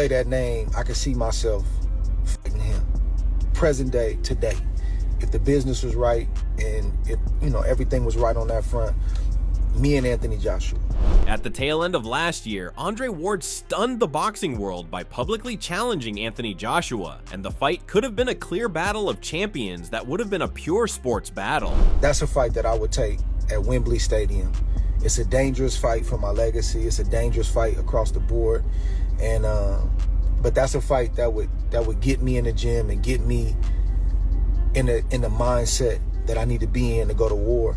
say that name, I can see myself fighting him. Present day, today. If the business was right and if, everything was right on that front, me and Anthony Joshua. At the tail end of last year, Andre Ward stunned the boxing world by publicly challenging Anthony Joshua, and the fight could have been a clear battle of champions that would have been a pure sports battle. That's a fight that I would take at Wembley Stadium. It's a dangerous fight for my legacy. It's a dangerous fight across the board, and but that's a fight that would get me in the gym and get me in the mindset that I need to be in to go to war.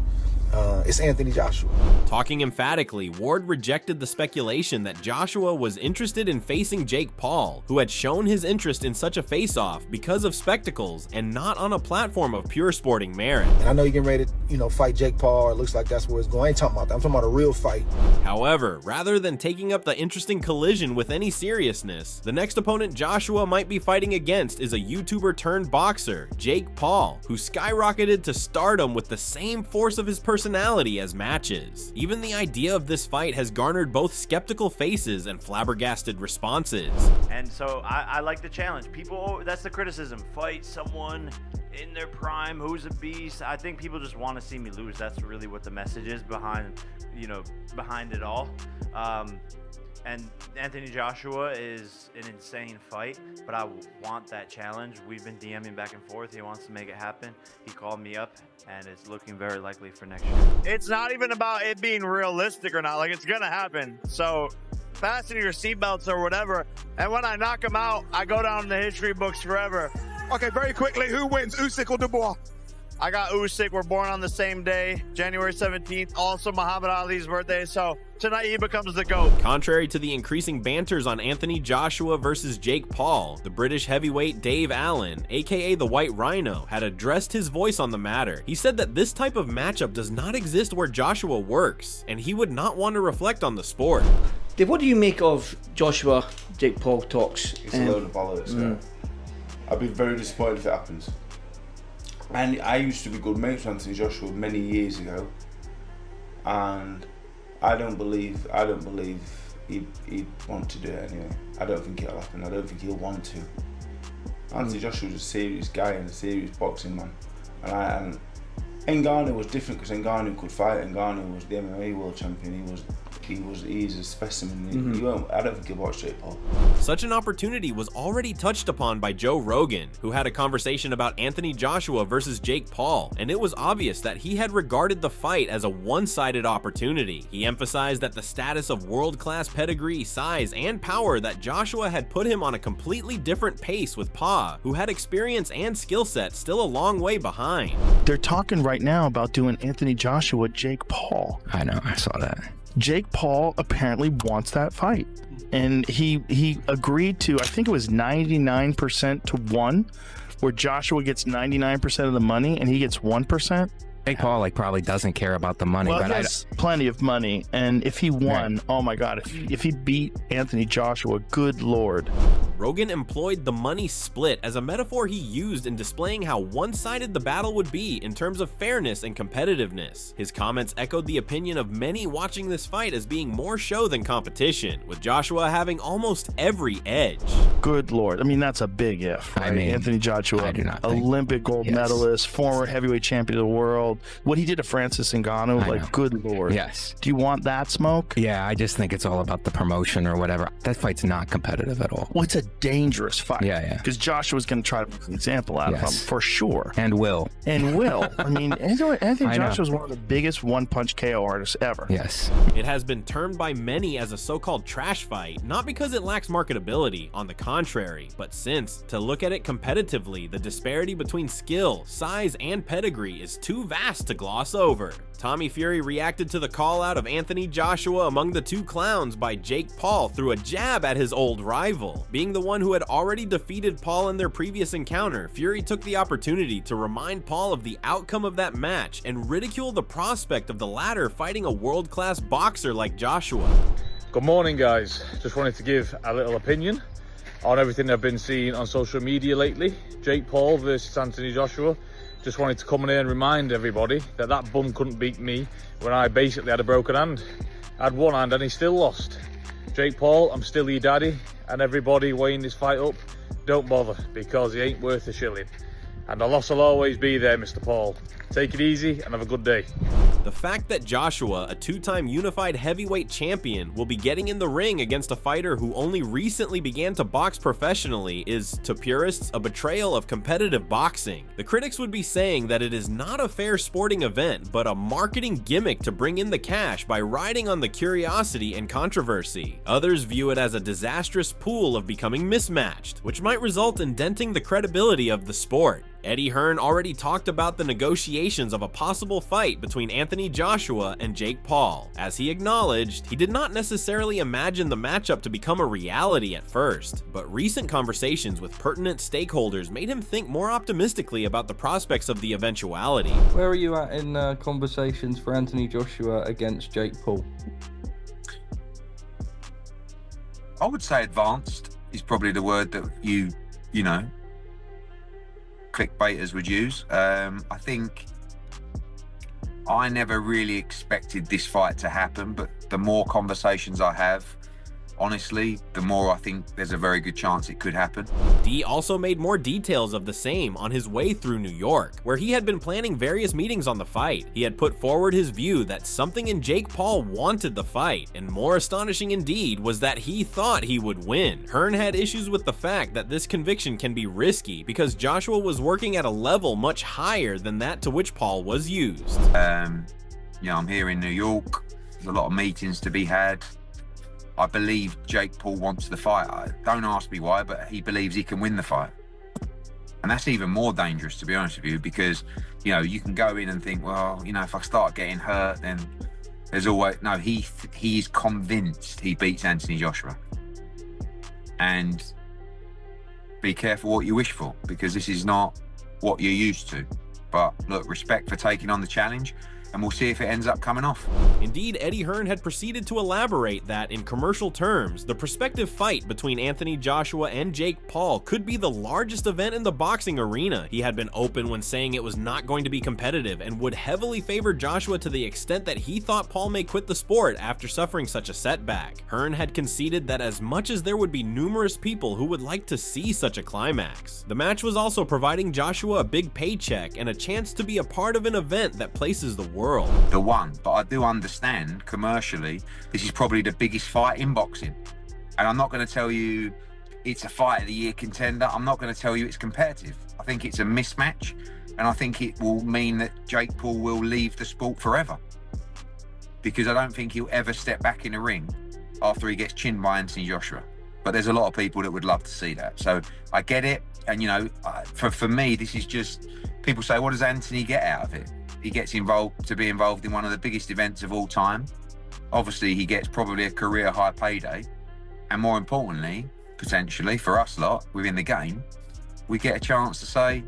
It's Anthony Joshua. Talking emphatically, Ward rejected the speculation that Joshua was interested in facing Jake Paul, who had shown his interest in such a face-off because of spectacles and not on a platform of pure sporting merit. And I know you're getting ready to, fight Jake Paul. It looks like that's where it's going. I ain't talking about that. I'm talking about a real fight. However, rather than taking up the interesting collision with any seriousness, the next opponent Joshua might be fighting against is a YouTuber turned boxer, Jake Paul, who skyrocketed to stardom with the same force of his personality as matches. Even the idea of this fight has garnered both skeptical faces and flabbergasted responses. And so I like the challenge. People, that's the criticism. Fight someone in their prime who's a beast. I think people just want to see me lose. That's really what the message is behind it all. And Anthony Joshua is an insane fight, but I want that challenge. We've been DMing back and forth. He wants to make it happen. He called me up, and it's looking very likely for next year. It's not even about it being realistic or not. Like, it's going to happen. So fasten your seatbelts or whatever. And when I knock him out, I go down in the history books forever. Okay, very quickly, who wins, Usyk or Dubois? I got Usyk. We're born on the same day, January 17th, also Muhammad Ali's birthday. So tonight he becomes the GOAT. Contrary to the increasing banters on Anthony Joshua versus Jake Paul, the British heavyweight Dave Allen, aka the White Rhino, had addressed his voice on the matter. He said that this type of matchup does not exist where Joshua works, and he would not want to reflect on the sport. Dave, what do you make of Joshua Jake Paul talks? It's a load of bollocks. I'd be very disappointed if it happens. And I used to be good mates with Anthony Joshua many years ago, and I don't believe he'd want to do it anyway. I don't think it'll happen. I don't think he'll want to. Anthony Joshua's a serious guy and a serious boxing man, and Ngannou was different because Ngannou could fight. Ngannou was the MMA world champion. He's a specimen. I don't think he'll watch Jake Paul. Such an opportunity was already touched upon by Joe Rogan, who had a conversation about Anthony Joshua versus Jake Paul, and it was obvious that he had regarded the fight as a one-sided opportunity. He emphasized that the status of world-class pedigree, size, and power that Joshua had put him on a completely different pace with Pa, who had experience and skill set still a long way behind. They're talking right now about doing Anthony Joshua, Jake Paul. I know, I saw that. Jake Paul apparently wants that fight, and he agreed to, I think it was 99% to 1, where Joshua gets 99% of the money and he gets 1%. Jake Paul probably doesn't care about the money, well, but he has plenty of money, and if he won, oh my God, if he beat Anthony Joshua, good Lord. Rogan employed the money split as a metaphor he used in displaying how one-sided the battle would be in terms of fairness and competitiveness. His comments echoed the opinion of many watching this fight as being more show than competition, with Joshua having almost every edge. Good Lord. I mean, that's a big if, right? Anthony Joshua, Olympic gold medalist, former heavyweight champion of the world. What he did to Francis Ngannou, good Lord. Yes. Do you want that smoke? Yeah, I just think it's all about the promotion or whatever. That fight's not competitive at all. Well, it's a dangerous fight. Yeah. Because Joshua's going to try to make an example out of him, for sure. And will. I mean, Anthony Joshua's one of the biggest one-punch KO artists ever. Yes. It has been termed by many as a so-called trash fight, not because it lacks marketability, on the contrary, but since, to look at it competitively, the disparity between skill, size, and pedigree is too vast to gloss over. Tommy Fury reacted to the call out of Anthony Joshua among the two clowns by Jake Paul through a jab at his old rival. Being the one who had already defeated Paul in their previous encounter, Fury took the opportunity to remind Paul of the outcome of that match and ridicule the prospect of the latter fighting a world-class boxer like Joshua. Good morning, guys. Just wanted to give a little opinion on everything I've been seeing on social media lately. Jake Paul versus Anthony Joshua. Just wanted to come in here and remind everybody that that bum couldn't beat me when I basically had a broken hand. I had one hand and he still lost. Jake Paul, I'm still your daddy. and everybody weighing this fight up, don't bother, because he ain't worth a shilling. And the loss will always be there, Mr. Paul. Take it easy and have a good day. The fact that Joshua, a two-time unified heavyweight champion, will be getting in the ring against a fighter who only recently began to box professionally is, to purists, a betrayal of competitive boxing. The critics would be saying that it is not a fair sporting event, but a marketing gimmick to bring in the cash by riding on the curiosity and controversy. Others view it as a disastrous pool of becoming mismatched, which might result in denting the credibility of the sport. Eddie Hearn already talked about the negotiations of a possible fight between Anthony Joshua and Jake Paul. As he acknowledged, he did not necessarily imagine the matchup to become a reality at first, but recent conversations with pertinent stakeholders made him think more optimistically about the prospects of the eventuality. Where are you at in conversations for Anthony Joshua against Jake Paul? I would say advanced is probably the word that you know, clickbaiters would use. I think I never really expected this fight to happen, but the more conversations I have, honestly, the more I think there's a very good chance it could happen. D also made more details of the same on his way through New York, where he had been planning various meetings on the fight. He had put forward his view that something in Jake Paul wanted the fight, and more astonishing indeed was that he thought he would win. Hearn had issues with the fact that this conviction can be risky because Joshua was working at a level much higher than that to which Paul was used. I'm here in New York. There's a lot of meetings to be had. I believe Jake Paul wants the fight. Don't ask me why, but he believes he can win the fight. And that's even more dangerous, to be honest with you, because, you can go in and think, well, if I start getting hurt, then there's always... No, he's convinced he beats Anthony Joshua. And be careful what you wish for, because this is not what you're used to. But look, respect for taking on the challenge, and we'll see if it ends up coming off. Indeed, Eddie Hearn had proceeded to elaborate that, in commercial terms, the prospective fight between Anthony Joshua and Jake Paul could be the largest event in the boxing arena. He had been open when saying it was not going to be competitive and would heavily favor Joshua to the extent that he thought Paul may quit the sport after suffering such a setback. Hearn had conceded that as much as there would be numerous people who would like to see such a climax, the match was also providing Joshua a big paycheck and a chance to be a part of an event that places the world. The one, but I do understand commercially this is probably the biggest fight in boxing, and I'm not going to tell you it's a fight of the year contender. I'm not going to tell you it's competitive. I think it's a mismatch, and I think it will mean that Jake Paul will leave the sport forever, because I don't think he'll ever step back in the ring after he gets chinned by Anthony Joshua. But there's a lot of people that would love to see that, so I get it. And for me, this is just, people say, what does Anthony get out of it? He gets involved in one of the biggest events of all time. Obviously, he gets probably a career high payday. And more importantly, potentially for us lot within the game, we get a chance to say,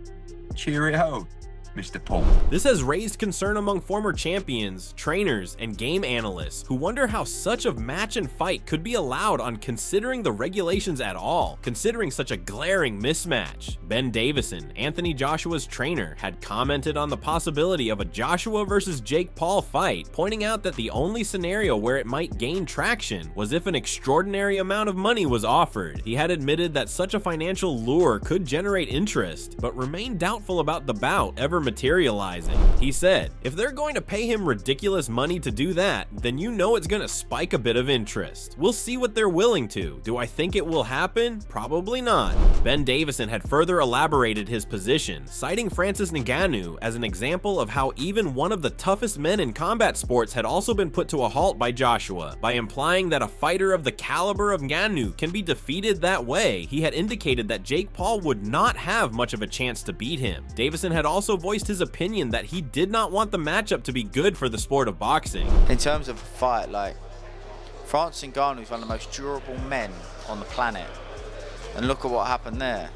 cheerio, Mr. Paul. This has raised concern among former champions, trainers, and game analysts who wonder how such a match and fight could be allowed on considering the regulations at all, considering such a glaring mismatch. Ben Davison, Anthony Joshua's trainer, had commented on the possibility of a Joshua versus Jake Paul fight, pointing out that the only scenario where it might gain traction was if an extraordinary amount of money was offered. He had admitted that such a financial lure could generate interest, but remained doubtful about the bout ever materializing. He said, if they're going to pay him ridiculous money to do that, then you know it's gonna spike a bit of interest. We'll see what they're willing to. Do I think it will happen? Probably not. Ben Davison had further elaborated his position, citing Francis Ngannou as an example of how even one of the toughest men in combat sports had also been put to a halt by Joshua. By implying that a fighter of the caliber of Ngannou can be defeated that way, he had indicated that Jake Paul would not have much of a chance to beat him. Davison had also voiced his opinion that he did not want the matchup to be good for the sport of boxing. In terms of a fight, like, Francis Ngannou is one of the most durable men on the planet, and look at what happened there.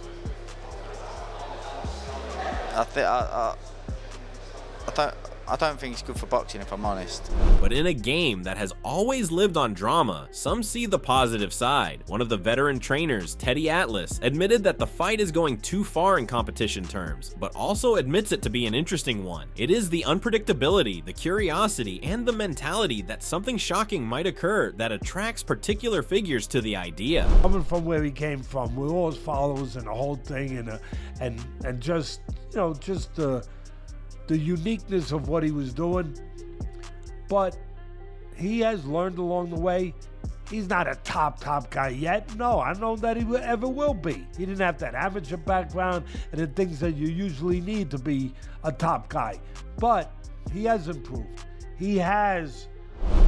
I don't think it's good for boxing, if I'm honest. But in a game that has always lived on drama, some see the positive side. One of the veteran trainers, Teddy Atlas, admitted that the fight is going too far in competition terms, but also admits it to be an interesting one. It is the unpredictability, the curiosity, and the mentality that something shocking might occur that attracts particular figures to the idea. Coming from where he came from, with all his followers and the whole thing, and just, you know, just the uniqueness of what he was doing, but he has learned along the way. He's not a top guy yet. No, I don't know that he ever will be. He didn't have that amateur background and the things that you usually need to be a top guy, but he has improved. He has.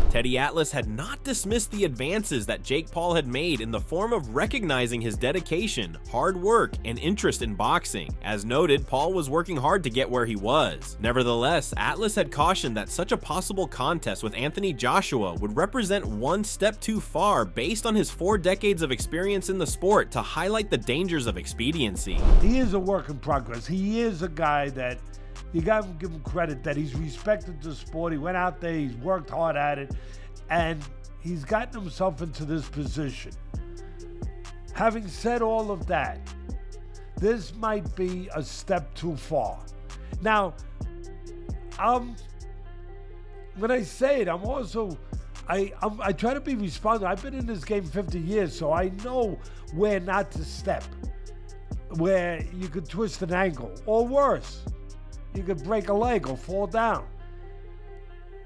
Teddy Atlas had not dismissed the advances that Jake Paul had made in the form of recognizing his dedication, hard work, and interest in boxing. As noted, Paul was working hard to get where he was. Nevertheless, Atlas had cautioned that such a possible contest with Anthony Joshua would represent one step too far based on his 4 decades of experience in the sport to highlight the dangers of expediency. He is a work in progress. He is a guy that you got to give him credit that he's respected the sport. He went out there, he's worked hard at it, and he's gotten himself into this position. Having said all of that, this might be a step too far. Now, when I say it, I'm also, I try to be responsible. I've been in this game 50 years, so I know where not to step, where you could twist an ankle, or worse, you could break a leg or fall down.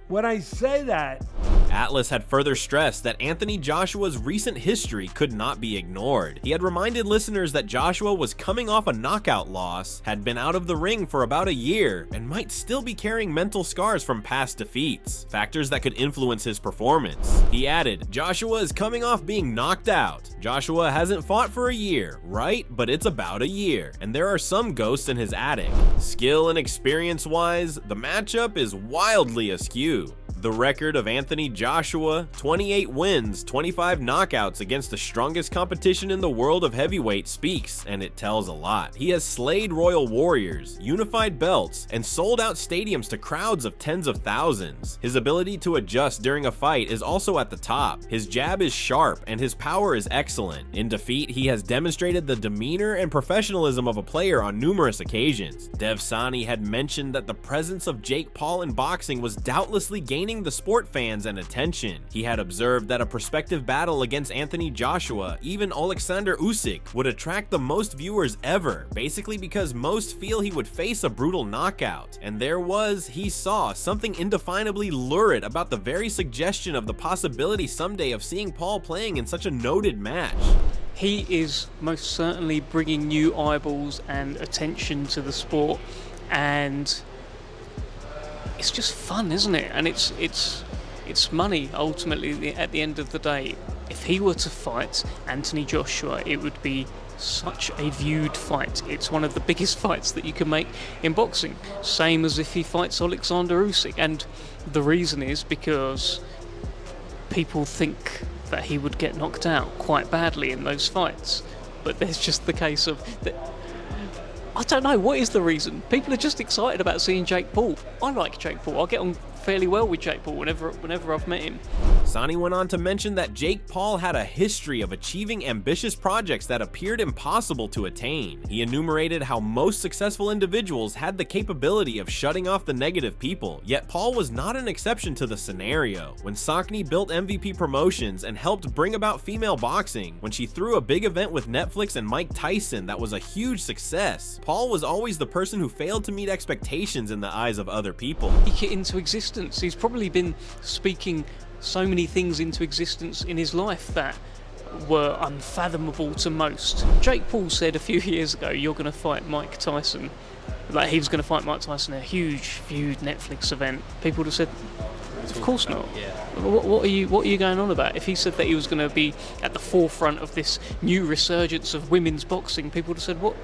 When I say that, Atlas had further stressed that Anthony Joshua's recent history could not be ignored. He had reminded listeners that Joshua was coming off a knockout loss, had been out of the ring for about a year, and might still be carrying mental scars from past defeats, factors that could influence his performance. He added, "Joshua is coming off being knocked out. Joshua hasn't fought for a year, right? But it's about a year, and there are some ghosts in his attic. Skill and experience-wise, the matchup is wildly askew. The record of Anthony Joshua, 28 wins, 25 knockouts against the strongest competition in the world of heavyweight speaks, and it tells a lot. He has slayed royal warriors, unified belts, and sold out stadiums to crowds of tens of thousands. His ability to adjust during a fight is also at the top. His jab is sharp, and his power is excellent. In defeat, he has demonstrated the demeanor and professionalism of a player on numerous occasions." Dev Sani had mentioned that the presence of Jake Paul in boxing was doubtlessly gaining the sport fans and attention. He had observed that a prospective battle against Anthony Joshua, even Alexander Usyk, would attract the most viewers ever, basically because most feel he would face a brutal knockout. And he saw something indefinably lurid about the very suggestion of the possibility someday of seeing Paul playing in such a noted match. He is most certainly bringing new eyeballs and attention to the sport, and it's just fun, isn't it? And it's money ultimately at the end of the day. If he were to fight Anthony Joshua, it would be such a viewed fight. It's one of the biggest fights that you can make in boxing. Same as if he fights Alexander Usyk, and the reason is because people think that he would get knocked out quite badly in those fights. But there's just the case of that. I don't know, what is the reason? People are just excited about seeing Jake Paul. I like Jake Paul. I get on fairly well with Jake Paul whenever I've met him. Sani went on to mention that Jake Paul had a history of achieving ambitious projects that appeared impossible to attain. He enumerated how most successful individuals had the capability of shutting off the negative people, yet Paul was not an exception to the scenario. When Saucony built MVP Promotions and helped bring about female boxing, when she threw a big event with Netflix and Mike Tyson that was a huge success, Paul was always the person who failed to meet expectations in the eyes of other people. Speak it into existence. He's probably been speaking so many things into existence in his life that were unfathomable to most. Jake Paul said a few years ago, "You're going to fight Mike Tyson." Like, he was going to fight Mike Tyson at a huge Netflix event. People would have said, "Of course not." Yeah. What are you going on about? If he said that he was going to be at the forefront of this new resurgence of women's boxing, people would have said, "What?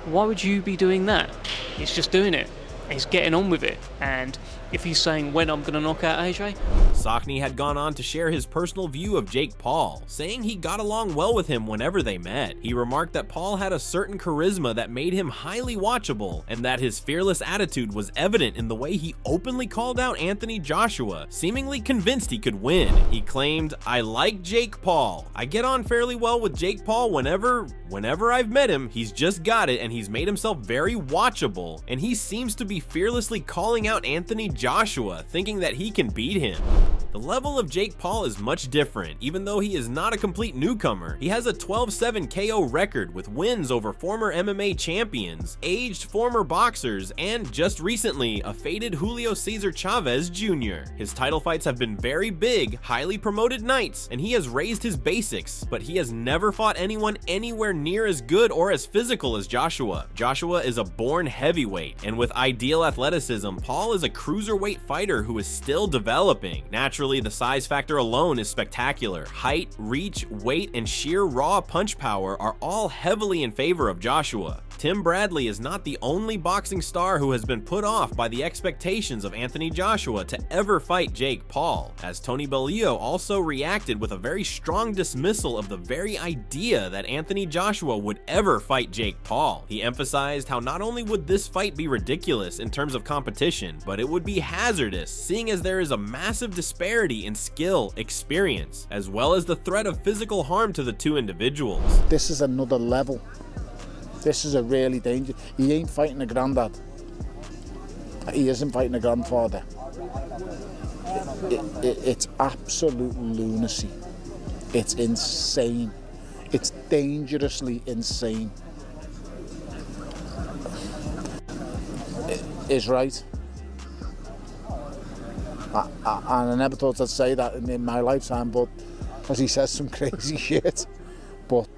Why would you be doing that?" He's just doing it. He's getting on with it, and if he's saying when I'm going to knock out AJ. Saucony had gone on to share his personal view of Jake Paul, saying he got along well with him whenever they met. He remarked that Paul had a certain charisma that made him highly watchable, and that his fearless attitude was evident in the way he openly called out Anthony Joshua, seemingly convinced he could win. He claimed, "I like Jake Paul. I get on fairly well with Jake Paul whenever I've met him. He's just got it, and he's made himself very watchable, and he seems to be fearlessly calling out Anthony Joshua, thinking that he can beat him." The level of Jake Paul is much different, even though he is not a complete newcomer. He has a 12-7 KO record with wins over former MMA champions, aged former boxers, and just recently, a faded Julio Cesar Chavez Jr. His title fights have been very big, highly promoted nights, and he has raised his basics, but he has never fought anyone anywhere near as good or as physical as Joshua. Joshua is a born heavyweight, and with ideal athleticism, Paul is a cruiserweight fighter who is still developing. Naturally, the size factor alone is spectacular. Height, reach, weight, and sheer raw punch power are all heavily in favor of Joshua. Tim Bradley is not the only boxing star who has been put off by the expectations of Anthony Joshua to ever fight Jake Paul, as Tony Bellew also reacted with a very strong dismissal of the very idea that Anthony Joshua would ever fight Jake Paul. He emphasized how not only would this fight be ridiculous in terms of competition, but it would be hazardous, seeing as there is a massive disparity in skill, experience, as well as the threat of physical harm to the two individuals. This is another level. This is a really dangerous. He ain't fighting a granddad. He isn't fighting a grandfather. It's absolute lunacy. It's insane. It's dangerously insane. Is right. And I never thought I'd say that in my lifetime, but because he says some crazy shit. But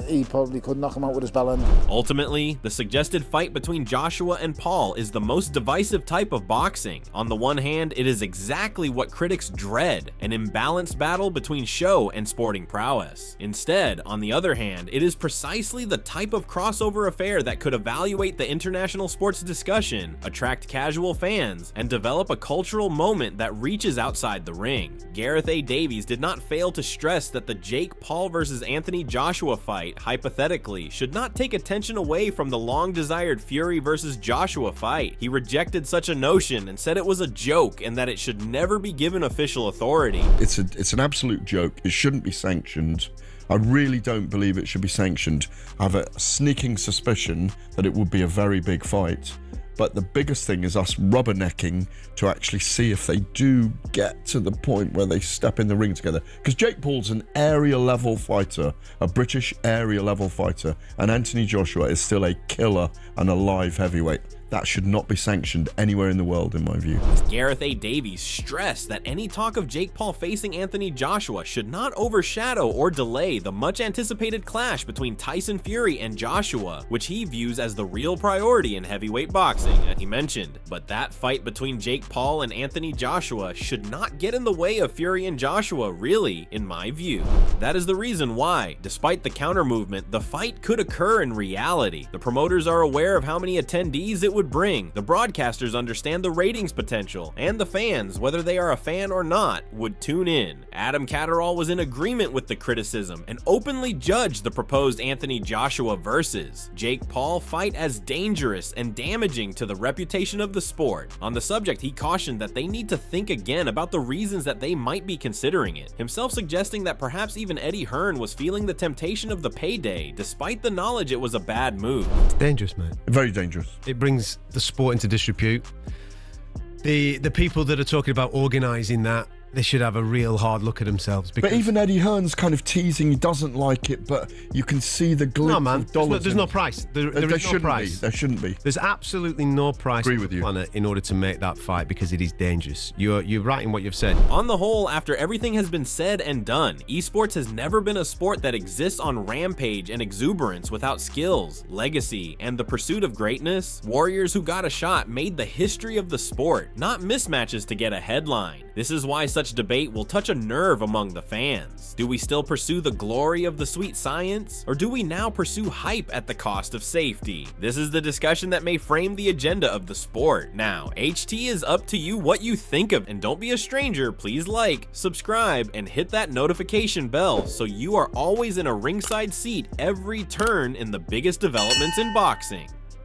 he probably could knock him out with his bell end. Ultimately, the suggested fight between Joshua and Paul is the most divisive type of boxing. On the one hand, it is exactly what critics dread, an imbalanced battle between show and sporting prowess. Instead, on the other hand, it is precisely the type of crossover affair that could evaluate the international sports discussion, attract casual fans, and develop a cultural moment that reaches outside the ring. Gareth A. Davies did not fail to stress that the Jake Paul versus Anthony Joshua fight, hypothetically, should not take attention away from the long-desired Fury versus Joshua fight. He rejected such a notion and said it was a joke and that it should never be given official authority. It's an absolute joke. It shouldn't be sanctioned. I really don't believe it should be sanctioned. I have a sneaking suspicion that it would be a very big fight. But the biggest thing is us rubbernecking to actually see if they do get to the point where they step in the ring together. Because Jake Paul's an area level fighter, a British area level fighter, and Anthony Joshua is still a killer and a live heavyweight. That should not be sanctioned anywhere in the world, in my view. Gareth A. Davies stressed that any talk of Jake Paul facing Anthony Joshua should not overshadow or delay the much-anticipated clash between Tyson Fury and Joshua, which he views as the real priority in heavyweight boxing, as he mentioned. But that fight between Jake Paul and Anthony Joshua should not get in the way of Fury and Joshua, really, in my view. That is the reason why, despite the counter-movement, the fight could occur in reality. The promoters are aware of how many attendees it would bring, the broadcasters understand the ratings potential, and the fans, whether they are a fan or not, would tune in. Adam Catterall was in agreement with the criticism and openly judged the proposed Anthony Joshua versus Jake Paul fight as dangerous and damaging to the reputation of the sport. On the subject, he cautioned that they need to think again about the reasons that they might be considering it, himself suggesting that perhaps even Eddie Hearn was feeling the temptation of the payday, despite the knowledge it was a bad move. It's dangerous, man. Very dangerous. It brings the sport into disrepute. The people that are talking about organising that, they should have a real hard look at themselves. But even Eddie Hearn's kind of teasing he doesn't like it, but you can see the glitz of dollars. There's no price. There is no price. There shouldn't be. There's absolutely no price on the planet in order to make that fight, because it is dangerous. You're right in what you've said. On the whole, after everything has been said and done, esports has never been a sport that exists on rampage and exuberance without skills, legacy, and the pursuit of greatness. Warriors who got a shot made the history of the sport, not mismatches to get a headline. This is why such such debate will touch a nerve among the fans. Do we still pursue the glory of the sweet science, or do we now pursue hype at the cost of safety? This is the discussion that may frame the agenda of the sport. Now, HT is up to you what you think of, and don't be a stranger, please like, subscribe, and hit that notification bell so you are always in a ringside seat every turn in the biggest developments in boxing.